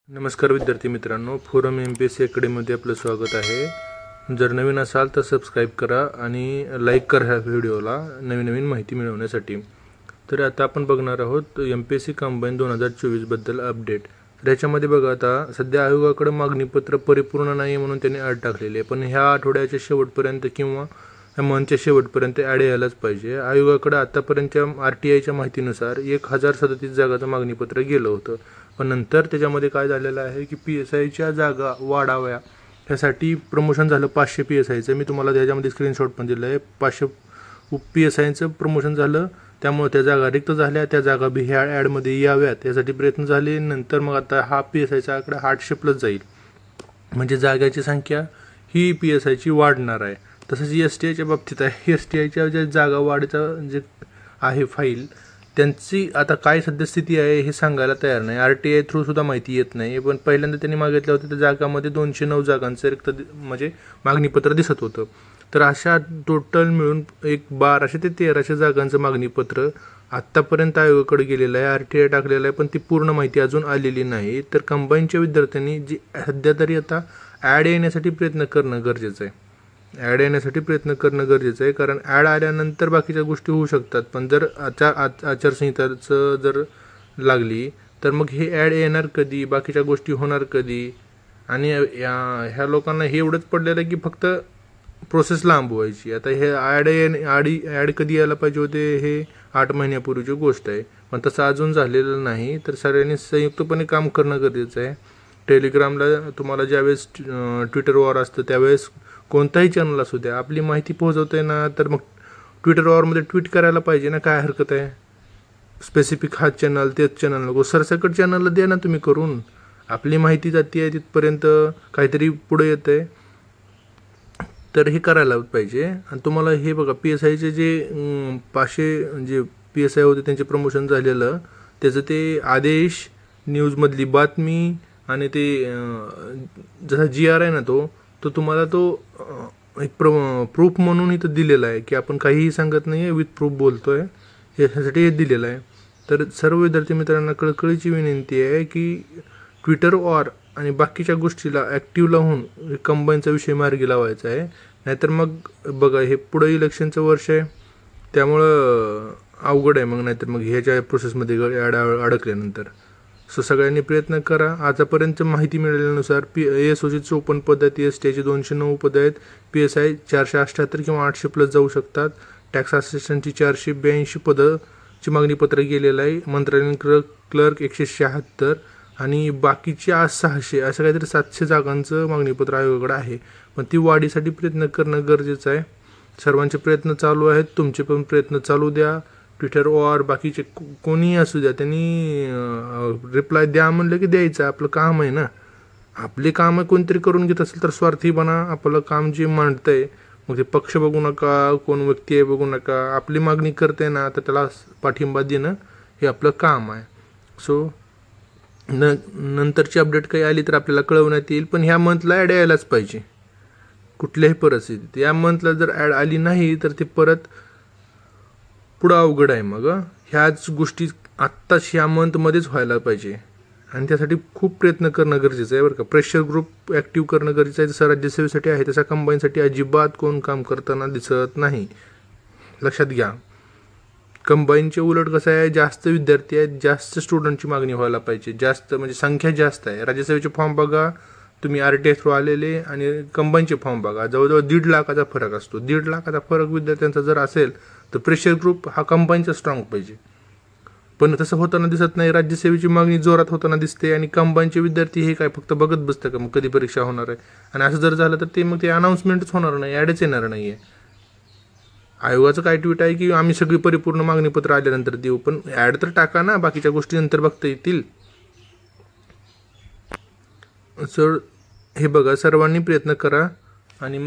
नमस्कार विद्यार्थी मित्रांनो, फोरम MPSC अकॅडमीमध्ये आपलं स्वागत आहे। जर नवीन असाल तर सबस्क्राईब करा आणि लाईक करा ह्या व्हिडिओला नवीन माहिती मिळवण्यासाठी। तर आता आपण बघणार आहोत MPSC कंबाईन 2024 बद्दल अपडेट। तर याच्यामध्ये बघा, आता सध्या आयोगाकडे मागणीपत्र परिपूर्ण नाही म्हणून त्यांनी ॲड टाकलेली आहे, पण ह्या आठवड्याच्या शेवटपर्यंत किंवा या मंथच्या शेवटपर्यंत ॲड यायलाच पाहिजे। आयोगाकडे आतापर्यंतच्या RTIच्या माहितीनुसार 1037 जागाचं मागणीपत्र गेलं होतं, पण नंतर त्याच्यामध्ये काय झालेलं आहे की PSIच्या जागा वाढाव्या यासाठी प्रमोशन झालं 500 PSIचं। मी तुम्हाला त्याच्यामध्ये स्क्रीनशॉट पण दिलं आहे। 500 PSIचं प्रमोशन झालं, त्यामुळे त्या जागा रिक्त झाल्या, त्या जागा बी ह्या ॲडमध्ये याव्यात यासाठी प्रयत्न झाले। नंतर मग आता हा PSIचा आकडा 800+ जाईल, म्हणजे जागाची संख्या ही PSIची वाढणार आहे। तसंच STIच्या बाबतीत आहे, STIच्या ज्या जागा वाढीचा जे आहे फाईल त्यांची आता काय सद्यस्थिती आहे हे सांगायला तयार नाही। RTI थ्रू सुद्धा माहिती येत नाही, पण पहिल्यांदा त्यांनी मागितलं होतं त्या जागामध्ये 209 जागांचं रिक्त म्हणजे मागणीपत्र दिसत होतं। तर अशा टोटल मिळून 1200 ते 1300 जागांचं मागणीपत्र आत्तापर्यंत आयोगाकडे गेलेलं आहे, RTI टाकलेलं आहे, पण ती पूर्ण माहिती अजून आलेली नाही। तर कंबाईनच्या विद्यार्थ्यांनी जी सध्या तरी आता ॲड येण्यासाठी प्रयत्न करणं गरजेचं आहे। ॲड येण्यासाठी प्रयत्न करणं गरजेचं आहे, कारण ॲड आल्यानंतर बाकीच्या गोष्टी होऊ शकतात, पण जर आचारसंहिताचं जर लागली तर मग हे ॲड येणार कधी, बाकीच्या गोष्टी होणार कधी। आणि ह्या लोकांना हे एवढंच पडलेलं आहे की फक्त प्रोसेस लांबवायची। आता हे ॲड कधी यायला पाहिजे होते हे 8 महिन्यापूर्वीची गोष्ट आहे, पण तसं अजून झालेलं नाही। तर सगळ्यांनी संयुक्तपणे काम करणं गरजेचं आहे। टेलिग्रामला तुम्हाला ज्यावेळेस ट्विटरवर असतं त्यावेळेस कोणताही चॅनल असू द्या, आपली माहिती पोहोचवते ना, तर मग ट्विटरवरमध्ये ट्विट करायला पाहिजे ना, काय हरकत आहे। स्पेसिफिक हा चॅनल तेच चॅनल नको, सरसकट चॅनलला द्या ना तुम्ही करून। आपली माहिती जाती आहे तिथपर्यंत काहीतरी पुढे येतं आहे, तर हे करायला पाहिजे। आणि तुम्हाला हे बघा, PSIचे जे 500 जे PSI होते त्यांचे प्रमोशन झालेलं, त्याचं ते आदेश, न्यूजमधली बातमी आणि ते जसा GR आहे ना तो तुम्हाला तो एक प्रूफ म्हणून इथं दिलेला आहे की आपण काहीही सांगत नाही आहे, विथ प्रूफ बोलतो आहे, ह्यासाठी हे दिलेलं आहे। तर सर्व विद्यार्थी मित्रांना कळकळीची विनंती आहे की ट्विटरवर आणि बाकीच्या गोष्टीला ॲक्टिव्ह लावून कंबाईनचा विषय मार्गी लावायचा आहे, नाहीतर मग बघा हे पुढं इलेक्शनचं वर्ष आहे, त्यामुळं अवघड आहे मग, नाहीतर मग ह्याच्या प्रोसेसमध्ये अडकल्यानंतर। सगळ्यांनी प्रयत्न करा। आतापर्यंत माहिती मिळाल्यानुसार ASOची 54 पदं आहेत, STIची 209 पदं आहेत, PSI 478 किंवा 800+ जाऊ शकतात। टॅक्स असिस्टंटची 482 पदंची मागणीपत्र गेलेलं आहे। मंत्रालयीन क्लर्क 176 आणि बाकीचे आज 600 असं काहीतरी 700 जागांचं मागणीपत्र आयोगाकडे आहे, पण ती वाढीसाठी प्रयत्न करणं गरजेचं आहे। सर्वांचे प्रयत्न चालू आहेत, तुमचे पण प्रयत्न चालू द्या। ट्विटरवर बाकीचे कोणीही असू द्या, त्यांनी रिप्लाय द्या म्हणलं की द्यायचं, आपलं काम आहे ना। आपले कामं कोणतरी करून घेत असेल तर स्वार्थी बना, आपलं काम जे मांडतंय, मग ते पक्ष बघू नका, कोण व्यक्ती आहे बघू नका, आपली मागणी करते ना तर त्याला पाठिंबा देणं हे आपलं काम आहे। सो नंतरची अपडेट काही आली तर आपल्याला कळवण्यात येईल, पण ह्या मंथला ॲड यायलाच पाहिजे कुठल्याही परिस्थितीत। या मंथला जर ॲड आली नाही तर ते परत पुढं अवघड आहे। मग ह्याच गोष्टी आत्ताच ह्या मंथमध्येच व्हायला पाहिजे, आणि त्यासाठी खूप प्रयत्न करणं गरजेचं आहे बरं का। प्रेशर ग्रुप ॲक्टिव्ह करणं गरजेचं आहे। जसं राज्यसेवेसाठी आहे तसं कंबाईनसाठी अजिबात कोण काम करताना दिसत नाही, लक्षात घ्या। कंबाईनचे उलट कसं आहे, जास्त विद्यार्थी आहेत, जास्त स्टुडंटची मागणी व्हायला पाहिजे, जास्त म्हणजे संख्या जास्त आहे। राज्यसेवेचे फॉर्म बघा तुम्ही, RTI थ्रू आलेले, आणि कंबाईनचे फॉर्म बघा, जवळजवळ 1.5 लाखाचा फरक असतो। 1.5 लाखाचा फरक विद्यार्थ्यांचा जर असेल तर प्रेशर ग्रुप हा कंबाईनचा स्ट्रॉंग पाहिजे, पण तसं होताना दिसत नाही। राज्यसेवेची मागणी जोरात होताना दिसते, आणि कंबाईनचे विद्यार्थी हे काय फक्त बघत बसतं का मग कधी परीक्षा होणार आहे, आणि असं जर झालं तर मग ते अनाऊन्समेंटच होणार नाही, ॲडच येणार नाही आहे। आयोगाचं काय ट्विट आहे की आम्ही सगळी परिपूर्ण मागणीपत्र आल्यानंतर देऊ, पण ॲड तर टाका ना, बाकीच्या गोष्टी नंतर बघता येतील। सर हे बघा, सर्वांनी प्रयत्न करा आणि मग